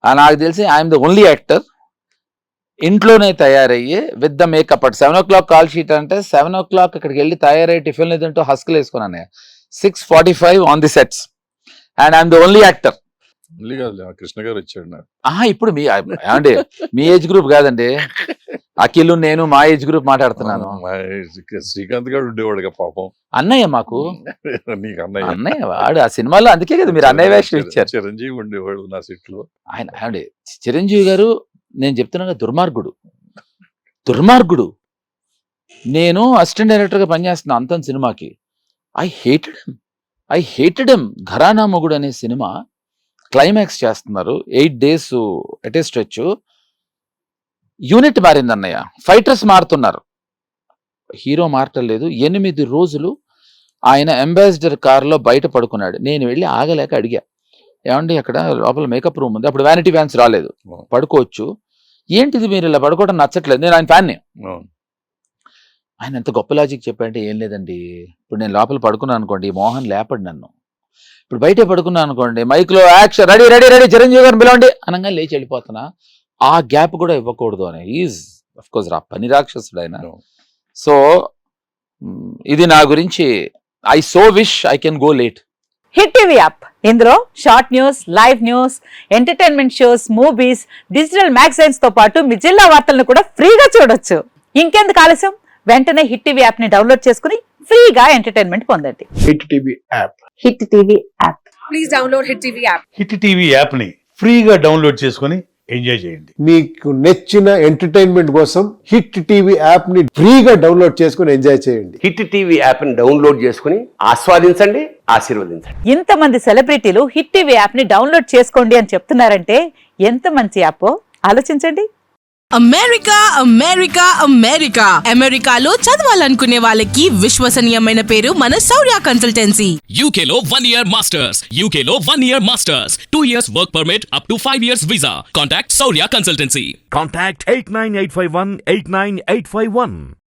నాకు తెలిసి I'm the only actor ఇంట్లోనే తయారయ్యి with the makeup at 7 o'clock call sheet అంటే 7 o'clock ఇక్కడికి వెళ్ళి తయారయ్యి టిఫిన్లు తింటూ హస్కులు వేసుకున్నాను. 6:45 on the sets and I'm the only actor. Krishna గారు వచ్చాడు. ఇప్పుడు ఏమండి మీ ఏజ్ గ్రూప్ కాదండి, అఖిల్ నేను మా ఏజ్ గ్రూప్ మాట్లాడుతున్నాను. శ్రీకాంత్ గారు ఉండేవాడుగా పాపం. అన్నయ్య మాకు నీకు అన్నయ్య. అన్నయ్య వాడు ఆ సినిమాలో, అందుకే కదా మీరు అన్నయ్య వేషం ఇచ్చారు. చిరంజీవి ఉండేవాడు నా సెట్ లో. ఆయన ఏమండి చిరంజీవి గారు నేను చెప్తున్నా దుర్మార్గుడు. నేను అసిస్టెంట్ డైరెక్టర్ గా పనిచేస్తున్నా అంతం సినిమాకి. I hated him. ఘరానా మొగుడు అనే సినిమా క్లైమాక్స్ చేస్తున్నారు, 8 days at a stretch. Unit మారింది అన్నయ్య, ఫైటర్స్ మారుతున్నారు, హీరో మారటం లేదు. 8 రోజులు ఆయన అంబాసిడర్ కారులో బయట పడుకున్నాడు. నేను వెళ్ళి ఆగలేక అడిగా, ఏమండి అక్కడ లోపల మేకప్ రూమ్ ఉంది, అప్పుడు వ్యానిటీ వ్యాన్స్ రాలేదు, పడుకోవచ్చు, ఏంటిది మీరు ఇలా పడుకోవడం నచ్చట్లేదు, నేను ఆయన ఫ్యాన్ని. ఆయన ఎంత గొప్ప లాజిక్ చెప్పాడంటే, ఏం లేదండి ఇప్పుడు నేను లోపల పడుకున్నాను అనుకోండి, మోహన్ లేపడు నన్ను, ఇప్పుడు బయటే పడుకున్నాను అనుకోండి, మైక్లో action ready ready ready Chiranjeevi గారిని పిలవండి అనగా లేచి వెళ్ళిపోతున్నా, ఆ గ్యాప్ కూడా ఇవ్వకూడదు అని. ఈజ్ అఫ్ కోర్స్ పని రాక్షసుడు ఆయన. సో ఇది నా గురించి. I so wish I can go late. Hit TV app, ఇందులో short news, live news, entertainment shows, movies, digital magazines తో పాటు మీ జిల్లా వార్తలను కూడా ఫ్రీగా చూడొచ్చు. ఇంకెందుకు ఆలస్యం, వెంటనే హిట్ టీవీ యాప్ ని డౌన్లోడ్ చేసుకుని ఫ్రీగా ఎంటర్టైన్మెంట్ పొందండి. Hit TV app. Hit TV app. Please download hit TV app. Hit TV app ని ఫ్రీగా డౌన్లోడ్ చేసుకుని ఎంజాయ్ చేయండి. మీకు నచ్చిన ఎంటర్టైన్మెంట్ కోసం హిట్ టీవీ యాప్ ని ఫ్రీగా డౌన్లోడ్ చేసుకుని ఎంజాయ్ చేయండి. హిట్ టీవీ యాప్ ని డౌన్లోడ్ చేసుకుని ఆస్వాదించండి, ఆశీర్వదించండి. ఇంతమంది సెలబ్రిటీలు హిట్ టీవీ యాప్ ని డౌన్లోడ్ చేసుకోండి అని చెప్తున్నారంటే ఎంత మంచి యాప్ ఆలోచించండి. అమెరికా అమెరికా అమెరికా అమెరికాలో చదవాలనుకునే వాళ్ళకి విశ్వసనీయమైన పేరు మన శౌర్య కన్సల్టెన్సీ. UK లో 1 year masters, UK లో 1 year masters, 2 years work permit up to 5 years visa. Contact Saurya Consultancy. Contact 89851 89851.